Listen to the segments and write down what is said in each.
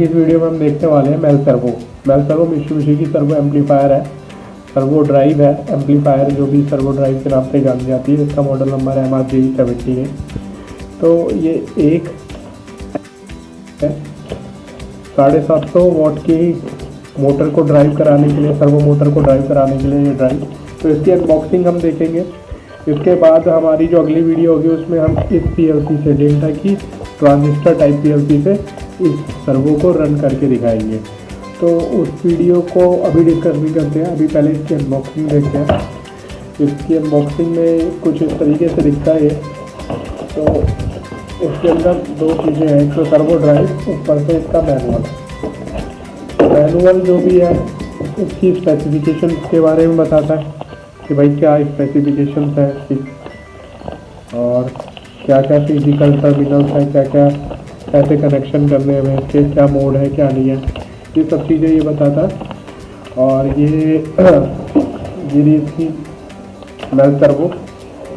इस वीडियो में हम देखने वाले हैं मेलसर्वो मित्सुबिशी की सर्वो एम्पलीफायर है, सर्वो ड्राइव है, एम्पलीफायर जो भी सर्वो ड्राइव के नाम से जानी जाती है। इसका मॉडल नंबर है MRje70a है। तो ये एक 750 वॉट की मोटर को ड्राइव कराने के लिए, सर्वो मोटर को ड्राइव कराने के लिए ये ड्राइव। तो इसकी अनबॉक्सिंग हम देखेंगे। इसके बाद हमारी जो अगली वीडियो होगी उसमें हम इस PLC से, डेल्टा की ट्रांजिस्टर टाइप PLC से इस सर्वो को रन करके दिखाएंगे। तो उस वीडियो को अभी डिस्कस नहीं करते हैं, अभी पहले इसकी अनबॉक्सिंग देखते हैं। इसकी अनबॉक्सिंग में कुछ इस तरीके से दिखता है। तो इसके अंदर दो चीज़ें हैं, एक तो सर्वो ड्राइव, ऊपर से इसका मैनुअल जो भी है इसकी स्पेसिफिकेशन के बारे में बताता है कि भाई क्या स्पेसिफिकेशंस है इसकी और क्या क्या फिजिकल टर्मिनल्स हैं, क्या क्या कैसे कनेक्शन करने हैं इसके, क्या मोड है क्या नहीं है, ये सब चीज़ें ये बताता है। और ये इसकी मेलसर्वो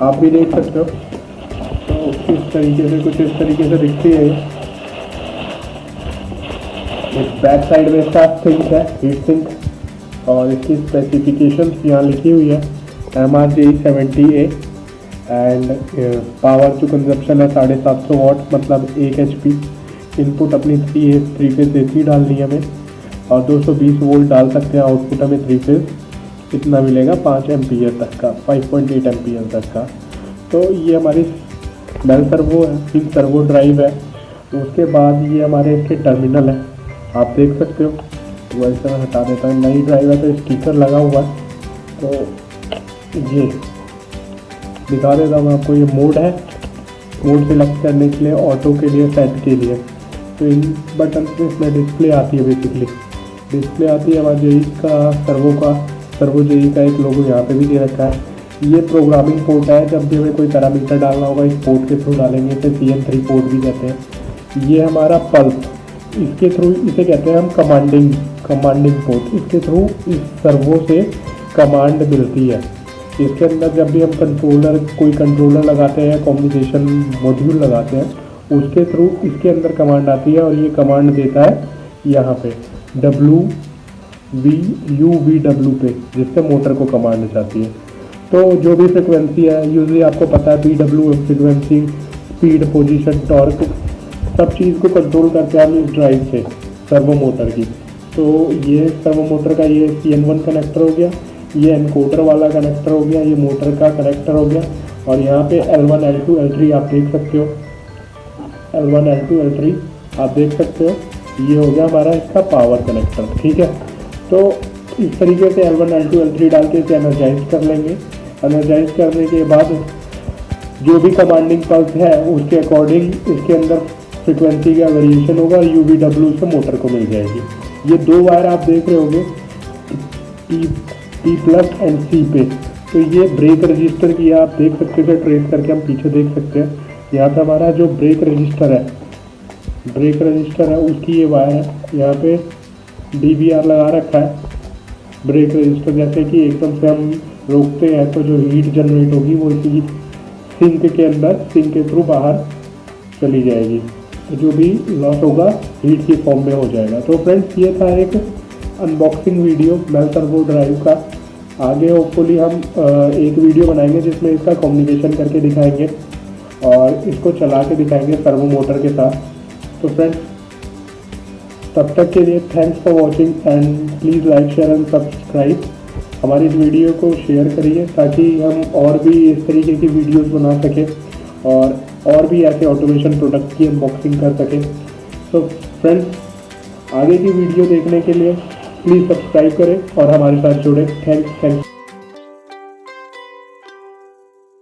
आप भी देख सकते हो। तो इस तरीके से, कुछ इस तरीके से दिखती है। इस बैक साइड में इसका सिंक है, हीट सिंक, और इसकी स्पेसिफिकेशंस यहाँ लिखी हुई है MRje70a एंड पावर जो कंजप्शन है 750 वॉट, मतलब 1 HP। इनपुट अपनी 3 फेज AC डालनी है हमें, और 220 वोल्ट डाल सकते हैं। आउटपुट हमें 3 फेज कितना मिलेगा, 5 एम्पियर तक का, 5.8 एम्पियर तक का। तो ये हमारी मेलसर्वो है, फिर सर्वो ड्राइव है। तो उसके बाद ये हमारे इसके टर्मिनल है, आप देख सकते हो। तो वैसे मैं हटा देता हूँ, नई ड्राइव है तो स्टिकर लगा हुआ है। तो ये दिखा देता हूँ आपको। ये मोड है, मोड सिलेक्ट करने के लिए, ऑटो के लिए, सेट के लिए। तो इन बटन पे इसमें डिस्प्ले आती है, बेसिकली डिस्प्ले आती है हमारे जेई का, सर्वो जेई का एक लोगो यहाँ पे भी दे रखा है। ये प्रोग्रामिंग पोर्ट है, जब भी हमें कोई पैरामीटर डालना होगा इस पोर्ट के थ्रू डालेंगे। इसे CM3 पोर्ट भी कहते हैं। ये हमारा पल्स, इसके थ्रू, इसे कहते हैं हम कमांडिंग पोर्ट। इसके थ्रू इस सर्वो से कमांड मिलती है। इसके अंदर जब भी हम कोई कंट्रोलर लगाते हैं, कम्युनिकेशन मॉड्यूल लगाते हैं, उसके थ्रू इसके अंदर कमांड आती है, और ये कमांड देता है यहाँ पे WVUVW पे, जिससे मोटर को कमांड जाती है। तो जो भी फ्रिक्वेंसी है, यूजली आपको पता है PW frequency, speed, position, torque, सब चीज़ को कंट्रोल करते हैं हम इस ड्राइव से, सर्वो मोटर की। तो ये सर्वो मोटर का ये CN1 कनेक्टर हो गया, ये एनकोडर वाला कनेक्टर हो गया, ये मोटर का कनेक्टर हो गया, और यहाँ पे L1, L2, L3 आप देख सकते हो। L1, L2, L3 आप देख सकते हो। ये हो गया हमारा इसका पावर कनेक्टर, ठीक है। तो इस तरीके से L1, L2, L3 डाल के इसे एनर्जाइज कर लेंगे। एनर्जाइज करने के बाद जो भी कमांडिंग पल्स है उसके अकॉर्डिंग इसके अंदर फ्रिक्वेंसी का वेरिएशन होगा, और UVW से मोटर को मिल जाएगी। ये दो वायर आप देख रहे होंगे P+ एंड C पे। तो ये ब्रेक रजिस्टर की आप देख सकते हैं, ट्रेस करके हम पीछे देख सकते हैं। यहाँ पे हमारा जो ब्रेक रजिस्टर है उसकी ये वायर है। यहाँ पे DVR लगा रखा है ब्रेक रजिस्टर, जैसे कि एकदम से हम रोकते हैं तो जो हीट जनरेट होगी वो इसी सिंक के अंदर, सिंक के थ्रू बाहर चली जाएगी। तो जो भी लॉस होगा हीट की फॉर्म में हो जाएगा। तो फ्रेंड्स, ये था एक अनबॉक्सिंग वीडियो मेलसर्वो ड्राइव का। आगे होपफुली हम एक वीडियो बनाएंगे जिसमें इसका कम्युनिकेशन करके दिखाएंगे और इसको चला के दिखाएंगे सर्वो मोटर के साथ। तो फ्रेंड्स, तब तक के लिए thanks for watching and please like, share and subscribe. हमारी इस वीडियो को शेयर करिए ताकि हम और भी इस तरीके की वीडियोस बना सकें और भी ऐसे ऑटोमेशन प्रोडक्ट की अनबॉक्सिंग कर सकें। तो फ्रेंड्स, आगे की वीडियो देखने के लिए प्लीज़ सब्सक्राइब करें और हमारे साथ जुड़े। थैंक्स।